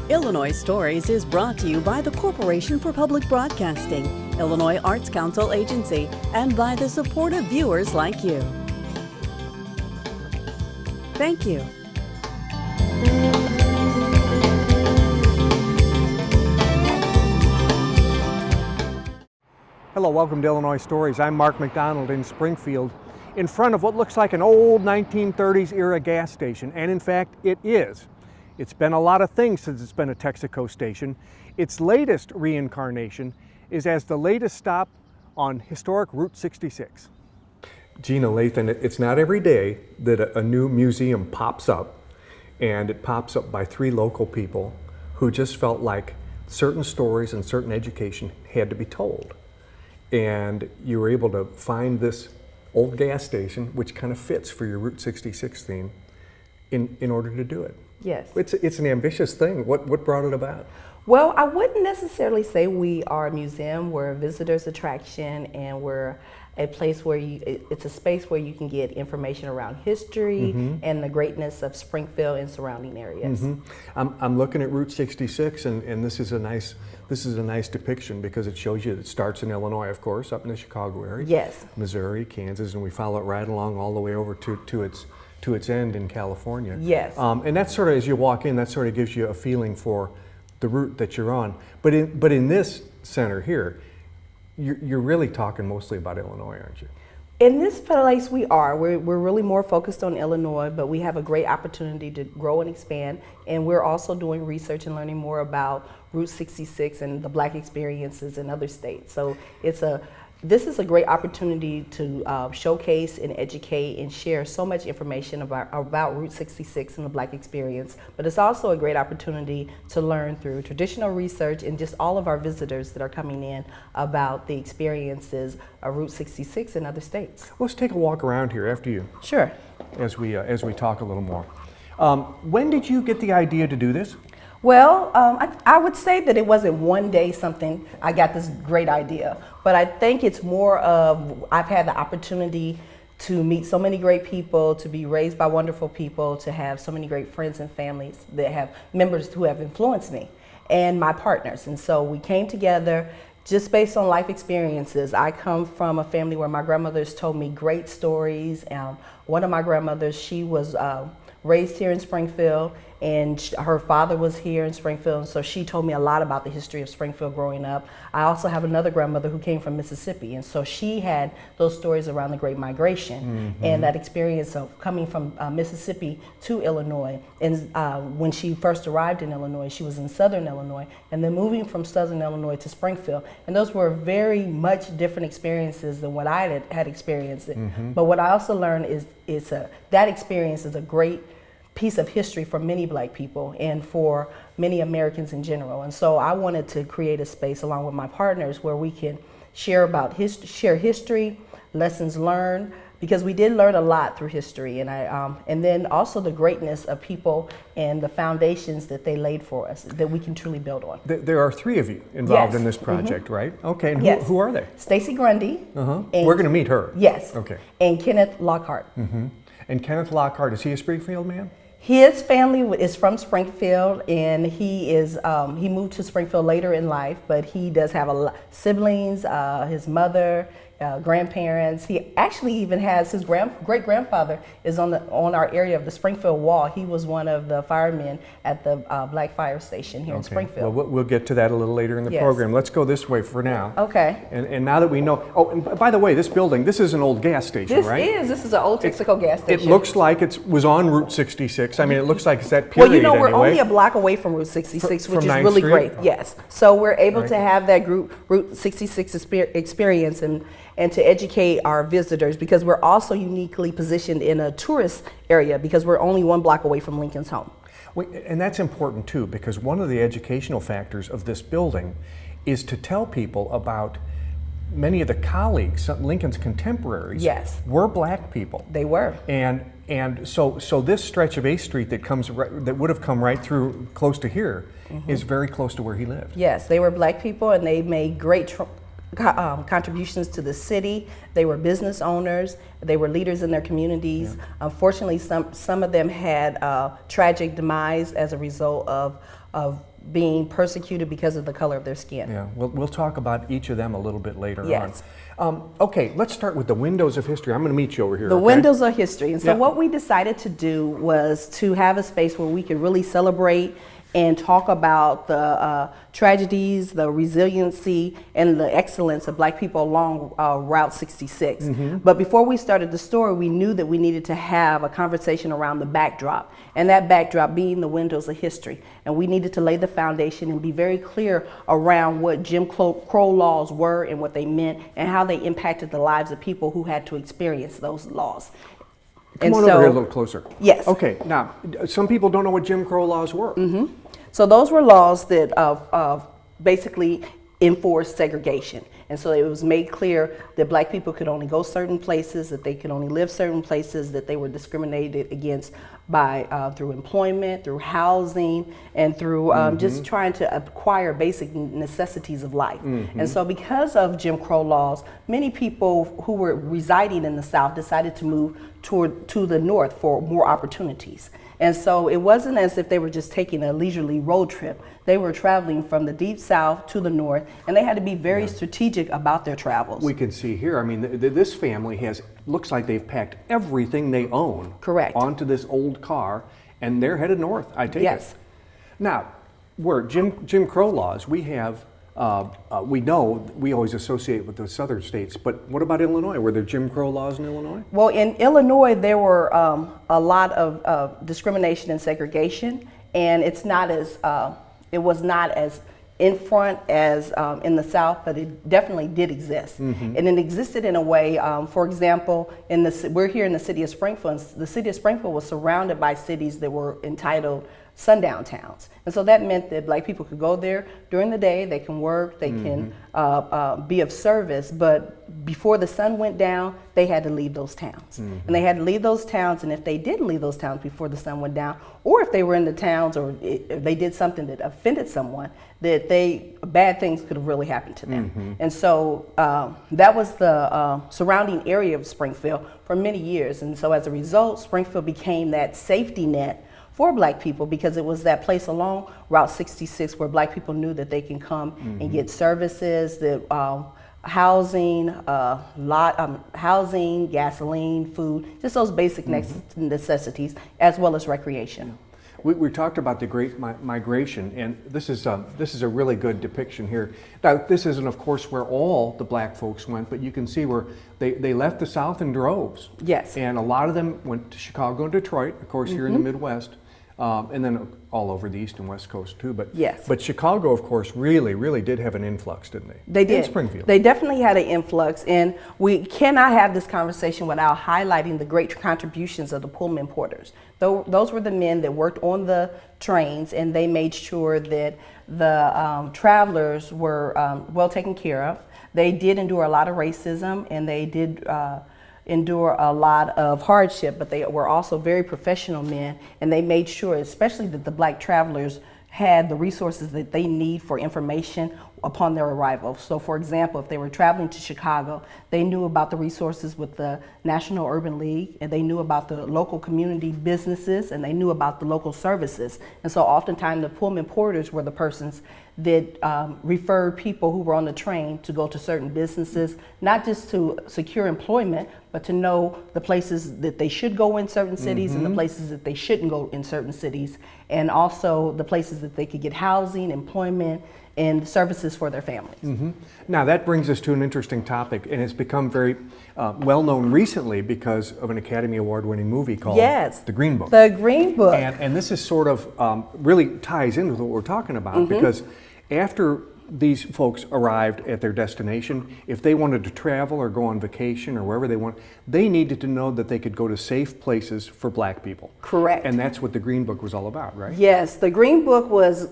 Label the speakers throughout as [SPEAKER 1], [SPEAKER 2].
[SPEAKER 1] Illinois Stories is brought to you by the Corporation for Public Broadcasting, Illinois Arts Council Agency, and by the support of viewers like you. Thank you.
[SPEAKER 2] Hello, welcome to Illinois Stories. I'm Mark McDonald in Springfield, in front of what looks like an old 1930s era gas station, and in fact it is. It's been a lot of things since it's been a Texaco station. Its latest reincarnation is as the latest stop on historic Route 66. Gina Lathan, it's not every day that a new museum pops up, and it pops up by three local people who just felt like certain stories and certain education had to be told. And you were able to find this old gas station, which kind of fits for your Route 66 theme, in order to do it.
[SPEAKER 3] Yes.
[SPEAKER 2] It's an ambitious thing. What brought it about?
[SPEAKER 3] Well, I wouldn't necessarily say we are a museum. We're a visitor's attraction, and we're a place where it's a space where you can get information around history and the greatness of Springfield and surrounding areas.
[SPEAKER 2] I'm looking at Route 66, and this is a nice depiction because it shows you it starts in Illinois, of course, up in the Chicago area.
[SPEAKER 3] Yes.
[SPEAKER 2] Missouri, Kansas, and we follow it right along all the way over to its end in California.
[SPEAKER 3] Yes.
[SPEAKER 2] And that's sort of, as you walk in, that sort of gives you a feeling for the route that you're on. But in this center here, you're really talking mostly about Illinois, aren't you?
[SPEAKER 3] In this place we are. We're really more focused on Illinois, but we have a great opportunity to grow and expand. And we're also doing research and learning more about Route 66 and the Black experiences in other states. So this is a great opportunity to showcase and educate and share so much information about Route 66 and the Black experience, but it's also a great opportunity to learn through traditional research and just all of our visitors that are coming in about the experiences of Route 66 in other states.
[SPEAKER 2] Let's take a walk around here after you.
[SPEAKER 3] Sure.
[SPEAKER 2] As we talk a little more. When did you get the idea to do this?
[SPEAKER 3] Well, I would say that it wasn't one day something, I got this great idea, but I think it's more of I've had the opportunity to meet so many great people, to be raised by wonderful people, to have so many great friends and families that have members who have influenced me and my partners. And so we came together just based on life experiences. I come from a family where my grandmothers told me great stories. One of my grandmothers, she was raised here in Springfield, and her father was here in Springfield, and so she told me a lot about the history of Springfield growing up. I also have another grandmother who came from Mississippi, and so she had those stories around the Great Migration and that experience of coming from Mississippi to Illinois. And when she first arrived in Illinois, she was in Southern Illinois, and then moving from Southern Illinois to Springfield. And those were very much different experiences than what I had experienced. But what I also learned is that experience is a great piece of history for many Black people and for many Americans in general. And so I wanted to create a space along with my partners where we can share history, lessons learned, because we did learn a lot through history, and then also the greatness of people and the foundations that they laid for us that we can truly build on.
[SPEAKER 2] There are three of you involved
[SPEAKER 3] Yes.
[SPEAKER 2] in this project, right? Okay, and
[SPEAKER 3] Yes.
[SPEAKER 2] who are they?
[SPEAKER 3] Stacy Grundy.
[SPEAKER 2] We're going to meet her.
[SPEAKER 3] Yes.
[SPEAKER 2] Okay.
[SPEAKER 3] And Kenneth Lockhart.
[SPEAKER 2] And Kenneth Lockhart, is he a Springfield man?
[SPEAKER 3] His family is from Springfield, and he moved to Springfield later in life, but he does have siblings, his mother, grandparents. He actually even has his great-grandfather is on our area of the Springfield Wall. He was one of the firemen at the Black Fire Station here in Springfield.
[SPEAKER 2] Well, we'll get to that a little later in the program. Let's go this way for now.
[SPEAKER 3] Okay.
[SPEAKER 2] And now that we know, and by the way, this is an old gas station, right?
[SPEAKER 3] This is an old Texaco gas station.
[SPEAKER 2] It looks like it was on Route 66. I mean, it looks like it's that period
[SPEAKER 3] Well, we're
[SPEAKER 2] anyway.
[SPEAKER 3] only a block away from Route 66, which
[SPEAKER 2] from
[SPEAKER 3] is
[SPEAKER 2] 9th
[SPEAKER 3] really
[SPEAKER 2] Street?
[SPEAKER 3] great. Yes. So we're able to have that Route 66 experience and to educate our visitors, because we're also uniquely positioned in a tourist area because we're only 1 block away from Lincoln's home.
[SPEAKER 2] And that's important too, because one of the educational factors of this building is to tell people about many of the colleagues, Lincoln's contemporaries,
[SPEAKER 3] Yes.
[SPEAKER 2] were Black people.
[SPEAKER 3] They were.
[SPEAKER 2] And so this stretch of 8th Street that would have come right through close to here is very close to where he lived.
[SPEAKER 3] Yes, they were Black people, and they made great contributions to the city. They were business owners. They were leaders in their communities. Unfortunately, some of them had tragic demise as a result of being persecuted because of the color of their skin.
[SPEAKER 2] Yeah, we'll talk about each of them a little bit later
[SPEAKER 3] Yes.
[SPEAKER 2] on. Okay, let's start with the windows of history. I'm going to meet you over here.
[SPEAKER 3] The
[SPEAKER 2] okay?
[SPEAKER 3] windows of history. And so
[SPEAKER 2] Yeah.
[SPEAKER 3] what we decided to do was to have a space where we could really celebrate and talk about the tragedies, the resiliency, and the excellence of Black people along Route 66. But before we started the story, we knew that we needed to have a conversation around the backdrop, and that backdrop being the windows of history. And we needed to lay the foundation and be very clear around what Jim Crow laws were and what they meant and how they impacted the lives of people who had to experience those laws.
[SPEAKER 2] Come on over here a little closer.
[SPEAKER 3] Yes.
[SPEAKER 2] Okay, now, some people don't know what Jim Crow laws were.
[SPEAKER 3] So those were laws that basically enforced segregation. And so it was made clear that Black people could only go certain places, that they could only live certain places, that they were discriminated against by through employment, through housing, and through just trying to acquire basic necessities of life. And so because of Jim Crow laws, many people who were residing in the South decided to move to the North for more opportunities. And so it wasn't as if they were just taking a leisurely road trip. They were traveling from the deep South to the North, and they had to be very strategic about their travels.
[SPEAKER 2] We can see here, I mean, this family looks like they've packed everything they own
[SPEAKER 3] Correct.
[SPEAKER 2] onto this old car, and they're headed north, I take
[SPEAKER 3] Yes.
[SPEAKER 2] it. Now, where Jim Crow laws, we have, we know, we always associate with the southern states, but what about Illinois? Were there Jim Crow laws in Illinois?
[SPEAKER 3] Well, in Illinois, there were a lot of discrimination and segregation, and it was not as in front as in the South, but it definitely did exist. And it existed in a way, for example, we're here in the city of Springfield. The city of Springfield was surrounded by cities that were entitled sundown towns. And so that meant that Black people could go there during the day, they can work, they can be of service, but before the sun went down, they had to leave those towns. And they had to leave those towns, and if they didn't leave those towns before the sun went down, or if they were in the towns or if they did something that offended someone, that bad things could have really happened to them. And so that was the surrounding area of Springfield for many years. And so as a result, Springfield became that safety net for Black people, because it was that place along Route 66 where Black people knew that they can come and get services, that housing, gasoline, food, just those basic necessities, as well as recreation.
[SPEAKER 2] We talked about the Great Migration, and this is a really good depiction here. Now, this isn't, of course, where all the Black folks went, but you can see where they left the South in droves.
[SPEAKER 3] Yes.
[SPEAKER 2] And a lot of them went to Chicago and Detroit, of course, here in the Midwest, and then all over the East and West Coast too. But
[SPEAKER 3] yes.
[SPEAKER 2] But Chicago, of course, really did have an influx, didn't they?
[SPEAKER 3] They did.
[SPEAKER 2] In Springfield.
[SPEAKER 3] They definitely had an influx, and we cannot have this conversation without highlighting the great contributions of the Pullman porters. Those were the men that worked on the trains, and they made sure that the travelers were well taken care of. They did endure a lot of racism, and they did endure a lot of hardship, but they were also very professional men, and they made sure, especially that the Black travelers had the resources that they need for information upon their arrival. So for example, if they were traveling to Chicago, they knew about the resources with the National Urban League, and they knew about the local community businesses, and they knew about the local services. And so oftentimes the Pullman porters were the persons that referred people who were on the train to go to certain businesses, not just to secure employment, but to know the places that they should go in certain cities and the places that they shouldn't go in certain cities, and also the places that they could get housing, employment, and services for their families.
[SPEAKER 2] Now that brings us to an interesting topic, and it's become very well known recently because of an Academy Award winning movie called The Green Book.
[SPEAKER 3] The Green Book.
[SPEAKER 2] And this is sort of really ties into what we're talking about, because after these folks arrived at their destination, if they wanted to travel or go on vacation or wherever they want, they needed to know that they could go to safe places for Black people.
[SPEAKER 3] Correct.
[SPEAKER 2] And that's what the Green Book was all about, right?
[SPEAKER 3] Yes, the Green Book was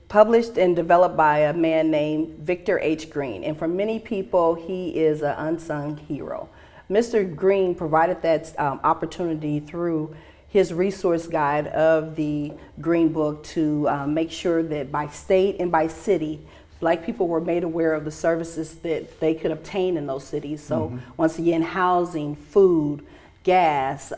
[SPEAKER 3] published and developed by a man named Victor H. Green. And for many people, he is an unsung hero. Mr. Green provided that opportunity through his resource guide of the Green Book to make sure that by state and by city, Black people were made aware of the services that they could obtain in those cities. So once again, housing, food, gas,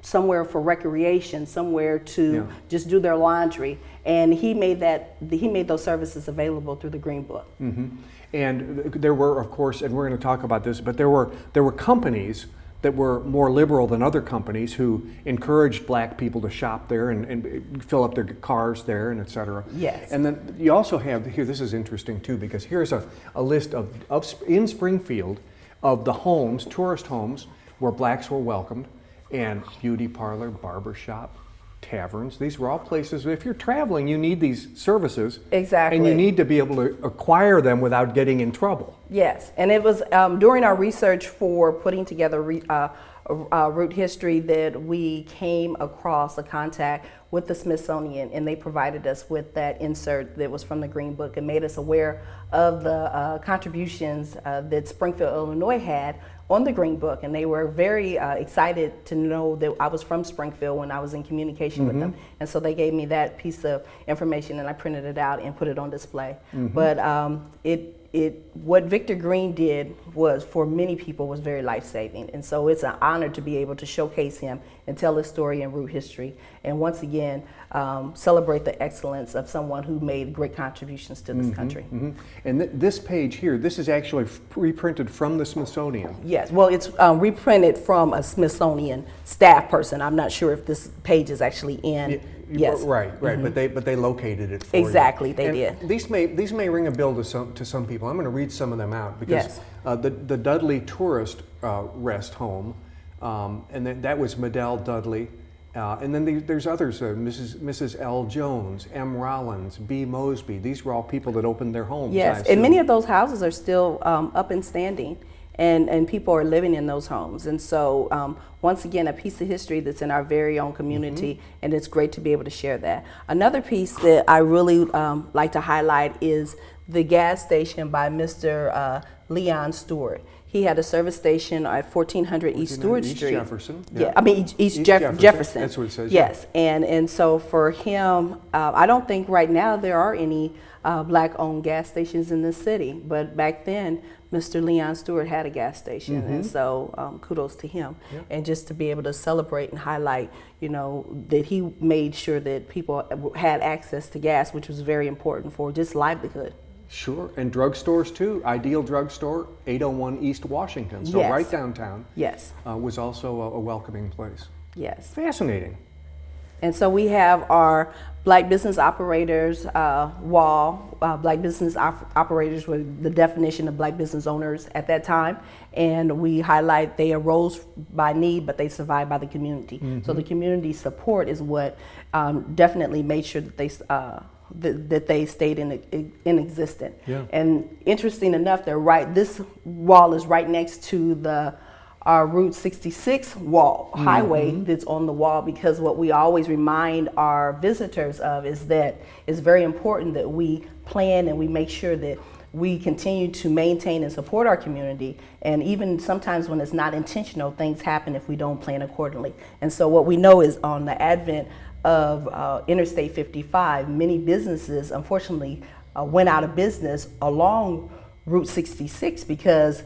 [SPEAKER 3] somewhere for recreation, somewhere to just do their laundry, and he made those services available through the Green Book.
[SPEAKER 2] And there were, of course, and we're going to talk about this, but there were companies that were more liberal than other companies who encouraged Black people to shop there and fill up their cars there, and et cetera.
[SPEAKER 3] Yes.
[SPEAKER 2] And then you also have here. This is interesting too, because here's a list of in Springfield of the homes, tourist homes, where Blacks were welcomed, and beauty parlor, barber shop, taverns. These were all places, if you're traveling, you need these services.
[SPEAKER 3] Exactly.
[SPEAKER 2] And you need to be able to acquire them without getting in trouble.
[SPEAKER 3] Yes, and it was during our research for putting together root history that we came across a contact with the Smithsonian, and they provided us with that insert that was from the Green Book and made us aware of the contributions that Springfield, Illinois had on the Green Book, and they were very excited to know that I was from Springfield when I was in communication with them, and so they gave me that piece of information, and I printed it out and put it on display. But what Victor Green did was, for many people, was very life-saving, and so it's an honor to be able to showcase him and tell his story and root history, and once again celebrate the excellence of someone who made great contributions to this country.
[SPEAKER 2] And this page here, this is actually reprinted from the Smithsonian.
[SPEAKER 3] Yes, well, it's reprinted from a Smithsonian staff person. I'm not sure if this page is actually in. Yes.
[SPEAKER 2] Right. But they located it for
[SPEAKER 3] exactly,
[SPEAKER 2] you.
[SPEAKER 3] They
[SPEAKER 2] and
[SPEAKER 3] did.
[SPEAKER 2] These may ring a bell to some people. I'm going to read some of them out because
[SPEAKER 3] Yes.
[SPEAKER 2] The Dudley Tourist Rest Home, and that was Medell Dudley. And then there's others, Mrs. L. Jones, M. Rollins, B. Mosby. These were all people that opened their homes.
[SPEAKER 3] Yes, and many of those houses are still up and standing, and people are living in those homes. And so, once again, a piece of history that's in our very own community, and it's great to be able to share that. Another piece that I really like to highlight is the gas station by Mr. Leon Stewart. He had a service station at 1400 East Stewart Street.
[SPEAKER 2] Jefferson.
[SPEAKER 3] Yeah, I mean East Jefferson.
[SPEAKER 2] That's what it says.
[SPEAKER 3] Yes, and so for him, I don't think right now there are any Black-owned gas stations in this city, but back then, Mr. Leon Stewart had a gas station, and so kudos to him.
[SPEAKER 2] Yeah.
[SPEAKER 3] And just to be able to celebrate and highlight, that he made sure that people had access to gas, which was very important for just livelihood.
[SPEAKER 2] Sure, and drugstores too. Ideal Drugstore, 801 East Washington, so
[SPEAKER 3] Yes.
[SPEAKER 2] right downtown.
[SPEAKER 3] Yes.
[SPEAKER 2] Was also a welcoming place.
[SPEAKER 3] Yes.
[SPEAKER 2] Fascinating.
[SPEAKER 3] And so we have our Black Business Operators wall. Black Business Operators were the definition of Black business owners at that time. And we highlight they arose by need, but they survived by the community. So the community support is what definitely made sure that they stayed in existence.
[SPEAKER 2] Yeah.
[SPEAKER 3] And interesting enough, this wall is right next to our Route 66 wall, highway that's on the wall, because what we always remind our visitors of is that it's very important that we plan and we make sure that we continue to maintain and support our community. And even sometimes when it's not intentional, things happen if we don't plan accordingly. And so what we know is on the advent of Interstate 55, many businesses unfortunately went out of business along Route 66 because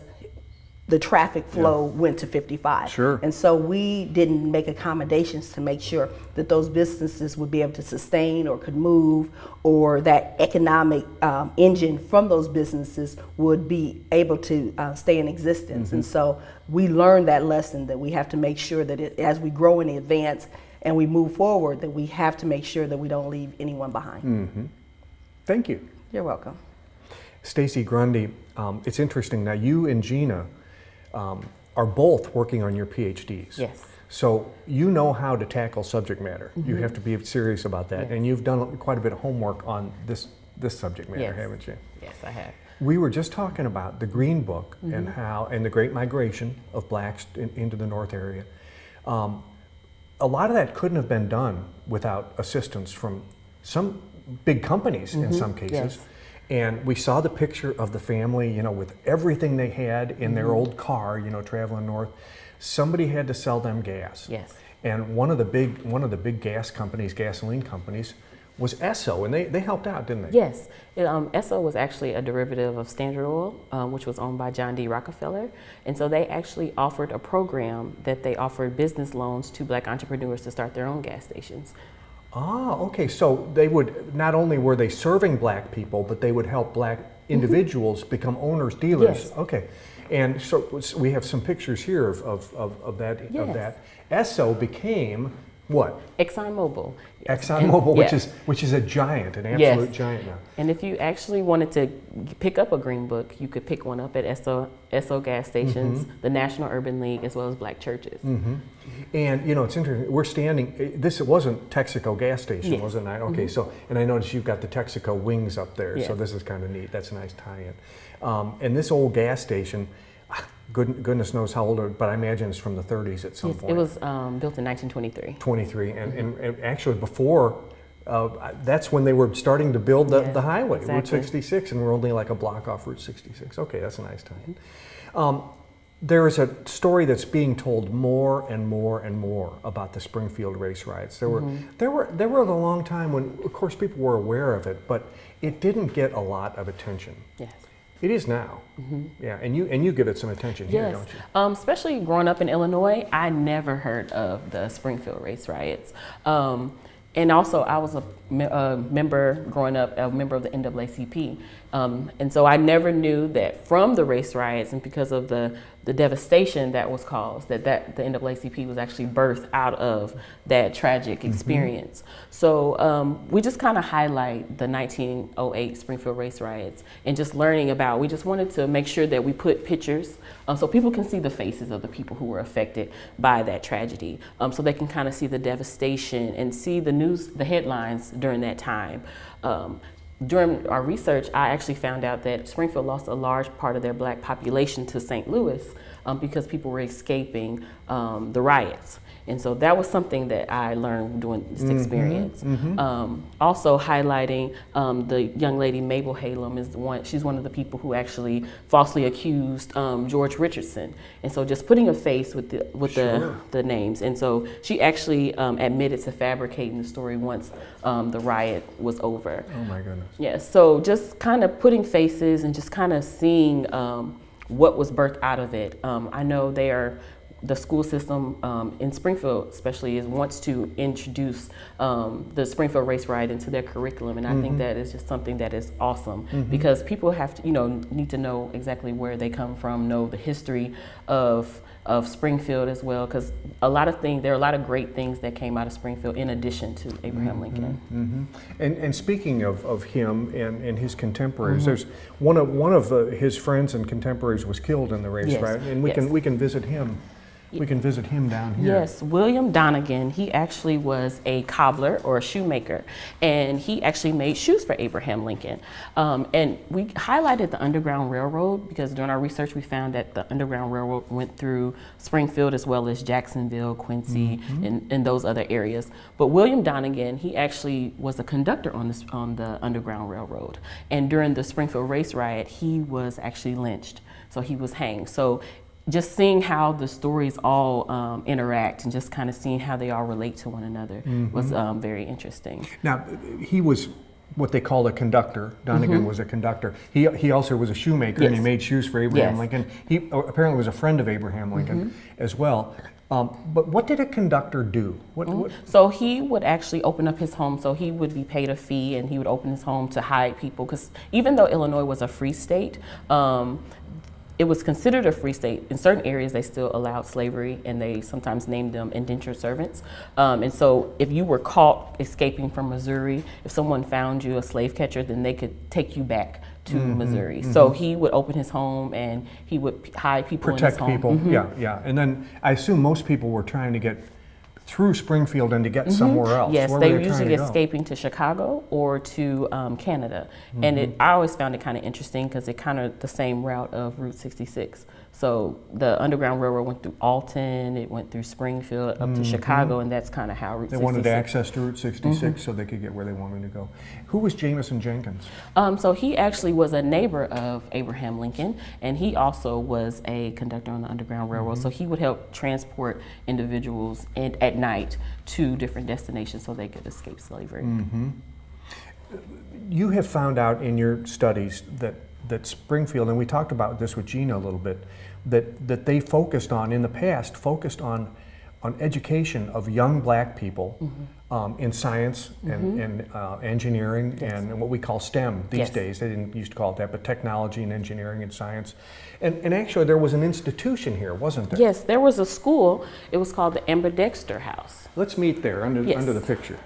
[SPEAKER 3] the traffic flow went to 55.
[SPEAKER 2] Sure.
[SPEAKER 3] And so we didn't make accommodations to make sure that those businesses would be able to sustain or could move, or that economic engine from those businesses would be able to stay in existence. And so we learned that lesson, that we have to make sure that as we grow and advance and we move forward, that we have to make sure that we don't leave anyone behind.
[SPEAKER 2] Thank you.
[SPEAKER 3] You're welcome.
[SPEAKER 2] Stacy Grundy, it's interesting. Now you and Gina are both working on your PhDs.
[SPEAKER 3] Yes.
[SPEAKER 2] So you know how to tackle subject matter. You have to be serious about that.
[SPEAKER 3] Yes.
[SPEAKER 2] And you've done quite a bit of homework on this subject matter,
[SPEAKER 3] Yes.
[SPEAKER 2] haven't you?
[SPEAKER 3] Yes, I have.
[SPEAKER 2] We were just talking about the Green Book and the Great Migration of Blacks into the North area. A lot of that couldn't have been done without assistance from some big companies in some cases.
[SPEAKER 3] Yes.
[SPEAKER 2] And we saw the picture of the family, with everything they had in their old car, traveling north. Somebody had to sell them gas.
[SPEAKER 3] Yes.
[SPEAKER 2] And one of the big gas companies, gasoline companies, was Esso, and they helped out, didn't they?
[SPEAKER 4] Yes. Esso was actually a derivative of Standard Oil, which was owned by John D. Rockefeller. And so they actually offered a program that they offered business loans to Black entrepreneurs to start their own gas stations.
[SPEAKER 2] Ah, okay. So they would, not only were they serving Black people, but they would help Black individuals become owners, dealers.
[SPEAKER 4] Yes.
[SPEAKER 2] Okay. And so we have some pictures here of that.
[SPEAKER 4] Yes.
[SPEAKER 2] Of that. Esso became what?
[SPEAKER 4] ExxonMobil. Yes.
[SPEAKER 2] ExxonMobil,
[SPEAKER 4] And,
[SPEAKER 2] which is a giant, an absolute
[SPEAKER 4] Yes.
[SPEAKER 2] giant now.
[SPEAKER 4] And if you actually wanted to pick up a green book, you could pick one up at Esso gas stations, the National Urban League, as well as Black churches.
[SPEAKER 2] And you know, it's interesting. We're standing. This wasn't Texaco gas station,
[SPEAKER 4] Yes.
[SPEAKER 2] was it? Okay. So, and I noticed you've got the Texaco wings up there. So
[SPEAKER 4] Yes.
[SPEAKER 2] this is kind of neat. That's a nice tie-in. And this old gas station, goodness knows how old, but I imagine it's from the 30s at some
[SPEAKER 4] Yes,
[SPEAKER 2] point.
[SPEAKER 4] it was built in 1923.
[SPEAKER 2] 23, and actually before. That's when they were starting to build the highway, Route
[SPEAKER 4] exactly.
[SPEAKER 2] 66, and we're only like a block off Route 66. Okay, that's a nice tie-in. There is a story that's being told more and more and more about the Springfield race riots. There were a long time when, of course, people were aware of it, but it didn't get a lot of attention.
[SPEAKER 4] Yes.
[SPEAKER 2] It is now. Yeah, and you give it some attention here,
[SPEAKER 4] Yes,
[SPEAKER 2] don't you?
[SPEAKER 4] Especially growing up in Illinois, I never heard of the Springfield race riots. And also, I was a member growing up, a member of the NAACP. And so I never knew that from the race riots and because of the devastation that was caused, that the NAACP was actually birthed out of that tragic experience. So we just kind of highlight the 1908 Springfield race riots and just learning about, we just wanted to make sure that we put pictures so people can see the faces of the people who were affected by that tragedy. So they can kind of see the devastation and see the news, the headlines during that time. During our research, I actually found out that Springfield lost a large part of their Black population to St. Louis because people were escaping the riots. And so that was something that I learned during this experience. Also highlighting the young lady Mabel Halem is she's one of the people who actually falsely accused George Richardson. And so just putting a face with the names. And so she actually admitted to fabricating the story once the riot was over.
[SPEAKER 2] Oh my goodness.
[SPEAKER 4] Yeah, so just kind of putting faces and just kind of seeing what was birthed out of it. I know the school system in Springfield especially wants to introduce the Springfield race riot into their curriculum, and I think that is just something that is awesome because people have to, need to know exactly where they come from, know the history of Springfield as well, because there are a lot of great things that came out of Springfield in addition to Abraham Lincoln.
[SPEAKER 2] And speaking of him and his contemporaries, there's one of his friends and contemporaries was killed in the race riot, and we can visit him. We can visit him down here.
[SPEAKER 4] Yes, William Donegan, he actually was a cobbler or a shoemaker, and he actually made shoes for Abraham Lincoln. And we highlighted the Underground Railroad because during our research we found that the Underground Railroad went through Springfield as well as Jacksonville, Quincy, and those other areas. But William Donegan, he actually was a conductor on the Underground Railroad. And during the Springfield race riot, he was actually lynched, so he was hanged. So just seeing how the stories all interact and just kind of seeing how they all relate to one another was very interesting. Now,
[SPEAKER 2] he was what they called a conductor. Donegan was a conductor. He also was a shoemaker, and he made shoes for Abraham Lincoln. He apparently was a friend of Abraham Lincoln as well. But what did a conductor do?
[SPEAKER 4] So he would actually open up his home. So he would be paid a fee, and he would open his home to hide people. Because even though Illinois was a free state, it was considered a free state. In certain areas, they still allowed slavery, and they sometimes named them indentured servants. And so if you were caught escaping from Missouri, if someone found you a slave catcher, then they could take you back to Missouri. So he would open his home, and he would hide people in his home.
[SPEAKER 2] Protect people, yeah. And then I assume most people were trying to get through Springfield and to get somewhere else.
[SPEAKER 4] Yes,
[SPEAKER 2] Where
[SPEAKER 4] they
[SPEAKER 2] were
[SPEAKER 4] were usually
[SPEAKER 2] trying to go?
[SPEAKER 4] escaping to Chicago or to Canada. And I always found it kind of interesting because it kind of the same route of Route 66. So the Underground Railroad went through Alton, it went through Springfield up to Chicago, and that's kind of how Route 66.
[SPEAKER 2] They wanted access to Route 66 so they could get where they wanted to go. Who was Jamison Jenkins?
[SPEAKER 4] So he actually was a neighbor of Abraham Lincoln, and he also was a conductor on the Underground Railroad. So he would help transport individuals at night to different destinations so they could escape slavery.
[SPEAKER 2] You have found out in your studies that Springfield, and we talked about this with Gina a little bit, that they focused on, in the past, focused on education of young black people in science and engineering and what we call STEM these days. They didn't used to call it that, but technology and engineering and science. And actually there was an institution here, wasn't there?
[SPEAKER 4] Yes, there was a school. It was called the Ambidexter House.
[SPEAKER 2] Let's meet there under the picture.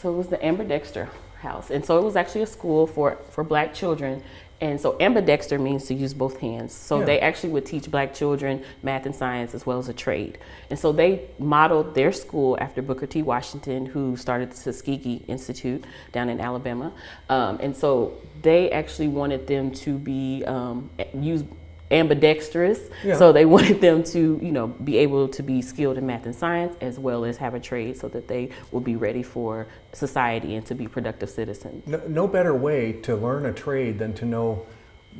[SPEAKER 4] So it was the Ambidexter House. And so it was actually a school for black children. And so ambidexter means to use both hands. So they actually would teach black children math and science as well as a trade. And so they modeled their school after Booker T. Washington, who started the Tuskegee Institute down in Alabama. And so they actually wanted them to be use ambidextrous. So they wanted them to, be able to be skilled in math and science as well as have a trade so that they will be ready for society and to be productive citizens.
[SPEAKER 2] No better way to learn a trade than to know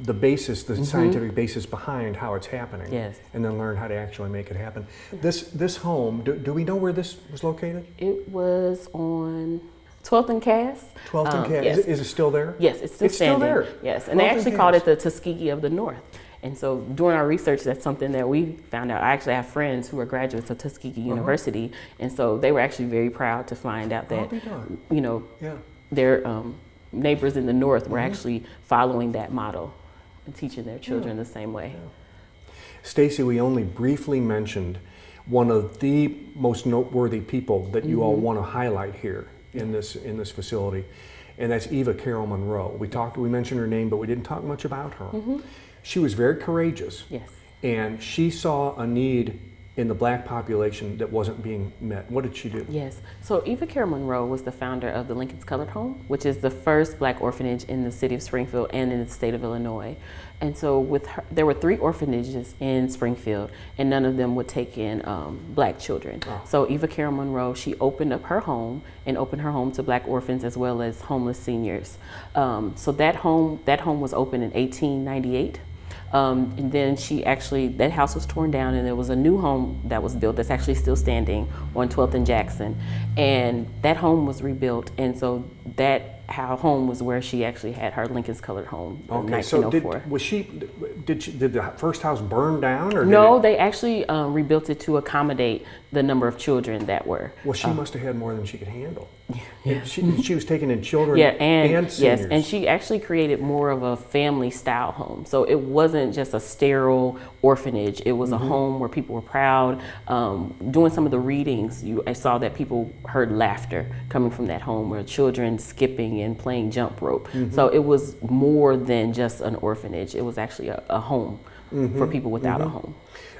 [SPEAKER 2] the basis, the scientific basis behind how it's happening. And then learn how to actually make it happen. This home, do we know where this was located? It
[SPEAKER 4] was on 12th and Cass.
[SPEAKER 2] 12th and Cass.
[SPEAKER 4] Yes.
[SPEAKER 2] Is it still there?
[SPEAKER 4] Yes, it's still standing.
[SPEAKER 2] Still there.
[SPEAKER 4] Yes, and they actually called it the Tuskegee of the North. And so during our research, that's something that we found out. I actually have friends who are graduates of Tuskegee University, and so they were actually very proud to find out that, their neighbors in the North were actually following that model and teaching their children the same way.
[SPEAKER 2] Stacy, we only briefly mentioned one of the most noteworthy people that you all want to highlight here in this facility, and that's Eva Carol Monroe. We mentioned her name, but we didn't talk much about her. She was very courageous, and she saw a need in the black population that wasn't being met. What did she do?
[SPEAKER 4] Yes, so Eva Carol Monroe was the founder of the Lincoln's Colored Home, which is the first black orphanage in the city of Springfield and in the state of Illinois. And so with her, there were 3 orphanages in Springfield, and none of them would take in black children. So Eva Carol Monroe, she opened up her home and opened her home to black orphans as well as homeless seniors. So that home was opened in 1898. And then that house was torn down, and there was a new home that was built that's actually still standing on 12th and Jackson. And that home was rebuilt, and so that home was where she actually had her Lincoln's Colored Home in 1904.
[SPEAKER 2] So did the first house burn down? Or
[SPEAKER 4] no, they actually rebuilt it to accommodate the number of children that were.
[SPEAKER 2] Well, she must have had more than she could handle. She was taking in children and seniors.
[SPEAKER 4] Yes, and she actually created more of a family style home. So it wasn't just a sterile orphanage. It was a home where people were proud. Doing some of the readings, I saw that people heard laughter coming from that home, where children skipping and playing jump rope. So it was more than just an orphanage. It was actually a home for people without a home.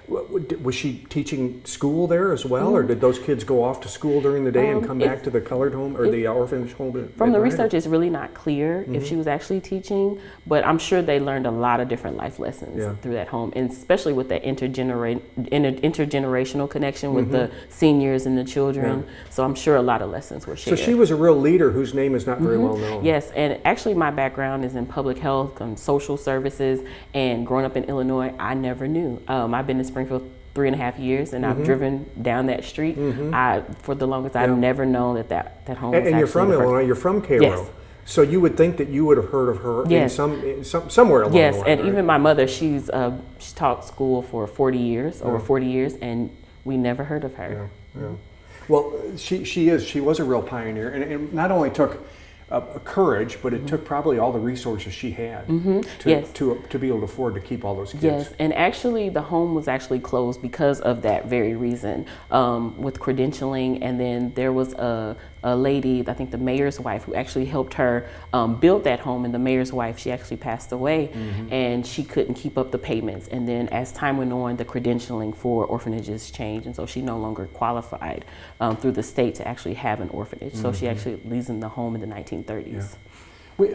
[SPEAKER 2] Was she teaching school there as well, or did those kids go off to school during the day and come back to the colored home or the orphanage home?
[SPEAKER 4] From the research, it's really not clear if she was actually teaching, but I'm sure they learned a lot of different life lessons through that home, and especially with that intergenerational connection with the seniors and the children. So I'm sure a lot of lessons were shared.
[SPEAKER 2] So she was a real leader whose name is not very well known.
[SPEAKER 4] Yes, and actually my background is in public health and social services, and growing up in Illinois, I never knew. I've been in Springfield 3.5 years, and I've driven down that street. For the longest, I've never known that home was.
[SPEAKER 2] And you're from Illinois. You're from Cairo.
[SPEAKER 4] Yes.
[SPEAKER 2] So you would think that you would have heard of her in somewhere along the line.
[SPEAKER 4] Yes, and even my mother, she taught school for 40 years, over 40 years, and we never heard of her.
[SPEAKER 2] Well, she was a real pioneer, and it not only took courage, but it took probably all the resources she had to be able to afford to keep all those kids.
[SPEAKER 4] Yes, and actually the home was actually closed because of that very reason, with credentialing. And then there was a lady, I think the mayor's wife, who actually helped her build that home, and the mayor's wife, she actually passed away, and she couldn't keep up the payments. And then as time went on, the credentialing for orphanages changed, and so she no longer qualified through the state to actually have an orphanage. So she actually leaves in the home in the 1930s.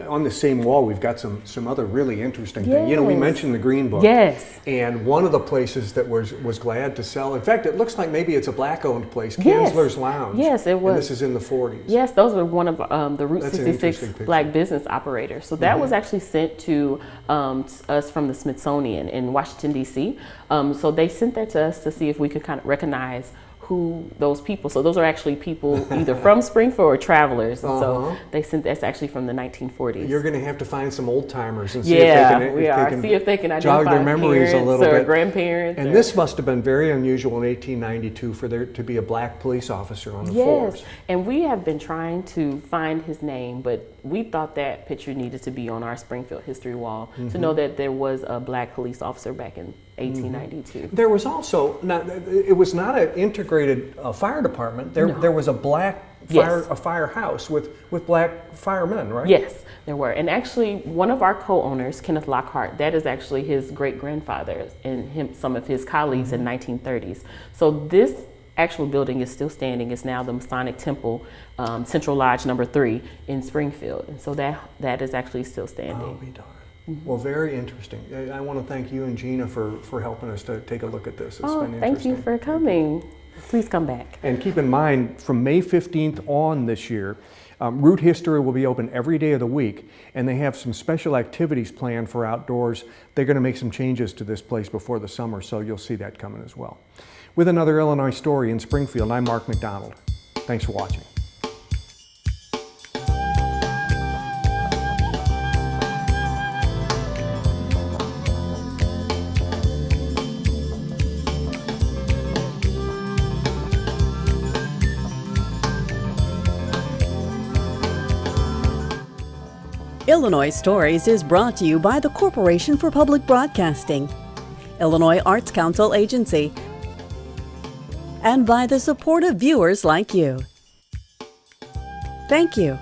[SPEAKER 2] On the same wall, we've got some other really interesting things. You know, we mentioned the Green Book.
[SPEAKER 4] Yes.
[SPEAKER 2] And one of the places that was glad to sell, in fact, it looks like maybe it's a black-owned place, Kinsler's Lounge.
[SPEAKER 4] Yes, it was.
[SPEAKER 2] And this is in the 40s.
[SPEAKER 4] Yes, those were one of the Route 66 black business operators. So that was actually sent to us from the Smithsonian in Washington, D.C. So they sent that to us to see if we could kind of recognize who those people. So those are actually people either from Springfield or travelers. And so they sent that's actually from the 1940s.
[SPEAKER 2] You're going to have to find some old timers and see
[SPEAKER 4] Yeah,
[SPEAKER 2] if
[SPEAKER 4] we
[SPEAKER 2] they
[SPEAKER 4] are.
[SPEAKER 2] can
[SPEAKER 4] See if they can
[SPEAKER 2] jog
[SPEAKER 4] identify
[SPEAKER 2] their memories a
[SPEAKER 4] parents
[SPEAKER 2] little
[SPEAKER 4] or
[SPEAKER 2] bit.
[SPEAKER 4] grandparents.
[SPEAKER 2] And
[SPEAKER 4] or-
[SPEAKER 2] this must have been very unusual in 1892 for there to be a black police officer on the
[SPEAKER 4] Yes,
[SPEAKER 2] force.
[SPEAKER 4] and we have been trying to find his name, but we thought that picture needed to be on our Springfield history wall to know that there was a black police officer back in 1892.
[SPEAKER 2] There was also it was not an integrated fire department. There was a black
[SPEAKER 4] Yes.
[SPEAKER 2] a firehouse with black firemen, right?
[SPEAKER 4] Yes, there were. And actually, one of our co-owners, Kenneth Lockhart, that is actually his great-grandfather and some of his colleagues in 1930s. So this actual building is still standing. It's now the Masonic Temple, Central Lodge number 3 in Springfield. And so that is actually still standing.
[SPEAKER 2] I'll be darned. Well, very interesting. I want to thank you and Gina for helping us to take a look at this. It's been interesting.
[SPEAKER 4] Thank you for coming. Please come back.
[SPEAKER 2] And keep in mind, from May 15th on this year, Root History will be open every day of the week, and they have some special activities planned for outdoors. They're going to make some changes to this place before the summer, so you'll see that coming as well. With another Illinois story in Springfield, I'm Mark McDonald. Thanks for watching.
[SPEAKER 1] Illinois Stories is brought to you by the Corporation for Public Broadcasting, Illinois Arts Council Agency, and by the support of viewers like you. Thank you.